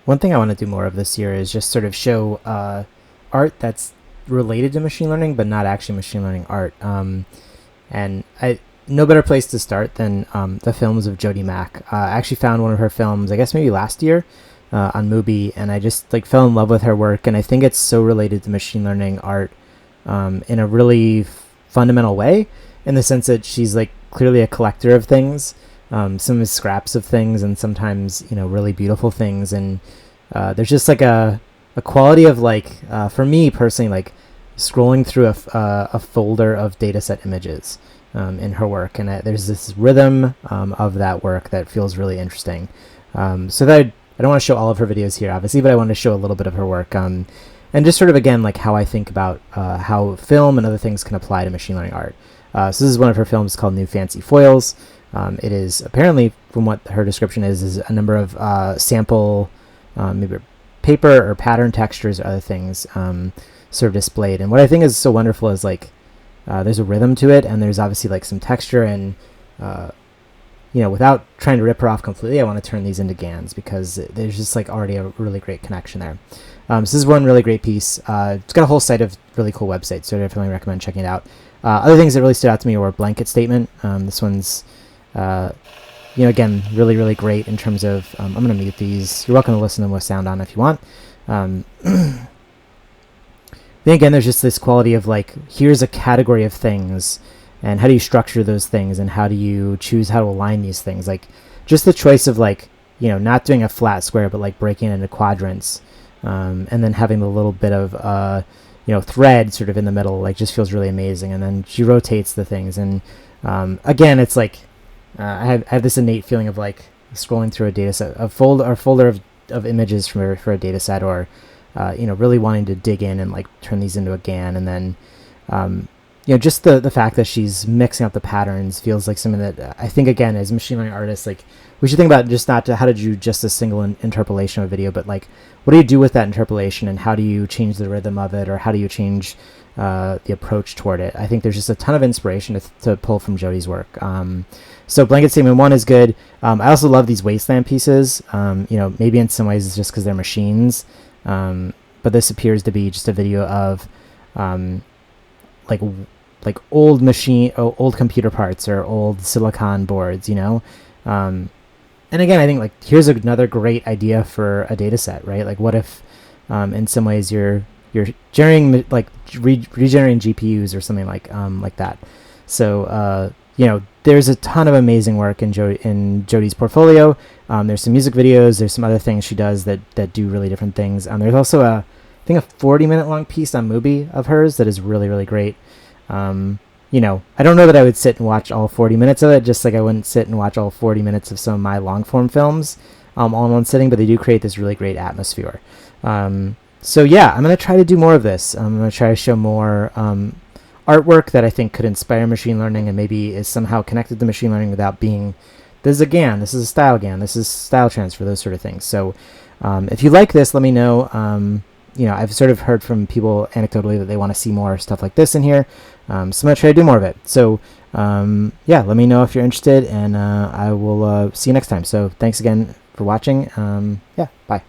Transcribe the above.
One thing I want to do more of this year is just sort of show art that's related to machine learning, but not actually machine learning art. And no better place to start than the films of Jodie Mack. I actually found one of her films, I guess maybe last year, on Mubi, and I just like fell in love with her work. And I think it's so related to machine learning art in a really fundamental way, in the sense that she's like clearly a collector of things, some scraps of things, and sometimes really beautiful things. And there's just like a quality of like for me personally, like scrolling through a folder of dataset images in her work, and there's this rhythm of that work that feels really interesting. So that I don't want to show all of her videos here, obviously, but I want to show a little bit of her work, and just sort of again like how I think about how film and other things can apply to machine learning art. So this is one of her films called New Fancy Foils. It is apparently, from what her description is a number of sample maybe paper or pattern textures or other things sort of displayed. And what I think is so wonderful is like there's a rhythm to it, and there's obviously like some texture, and without trying to rip her off completely, I want to turn these into GANs because there's just like already a really great connection there. So this is one really great piece. It's got a whole site of really cool websites, so I definitely recommend checking it out. Other things that really stood out to me were Blanket Statement. This one's again, really, really great in terms of, I'm going to mute these. You're welcome to listen to them with sound on if you want. Then again, there's just this quality of like, here's a category of things, and how do you structure those things, and how do you choose how to align these things? Like, just the choice of like, not doing a flat square, but like breaking it into quadrants, and then having the little bit of, thread sort of in the middle, like just feels really amazing. And then she rotates the things. And again, it's like, I have this innate feeling of like scrolling through a data set, a folder of images for a data set, or really wanting to dig in and like turn these into a GAN. And then just the fact that she's mixing up the patterns feels like something that I think, again, as machine learning artists, like we should think about just not to how to do just a single interpolation of a video, but like what do you do with that interpolation, and how do you change the rhythm of it, or how do you change the approach toward it? I think there's just a ton of inspiration to pull from Jodie's work. So Blanket Statement 1 is good. I also love these wasteland pieces. Maybe in some ways it's just because they're machines, but this appears to be just a video of like old computer parts or old silicon boards, and again, I think like here's another great idea for a data set, right? Like what if in some ways you're generating like regenerating GPUs or something like that. So there's a ton of amazing work in Jodie's portfolio. There's some music videos, there's some other things she does that do really different things. There's also I think a 40-minute long piece on Mubi of hers that is really, really great. I don't know that I would sit and watch all 40 minutes of it, just like I wouldn't sit and watch all 40 minutes of some of my long form films all in one sitting, but they do create this really great atmosphere. So yeah, I'm going to try to do more of this. I'm going to try to show more artwork that I think could inspire machine learning and maybe is somehow connected to machine learning without being, this is a GAN, this is a style GAN, this is style transfer, those sort of things. So if you like this, let me know. I've sort of heard from people anecdotally that they want to see more stuff like this in here. So I'm going to try to do more of it. So let me know if you're interested, and I will see you next time. So thanks again for watching. Bye.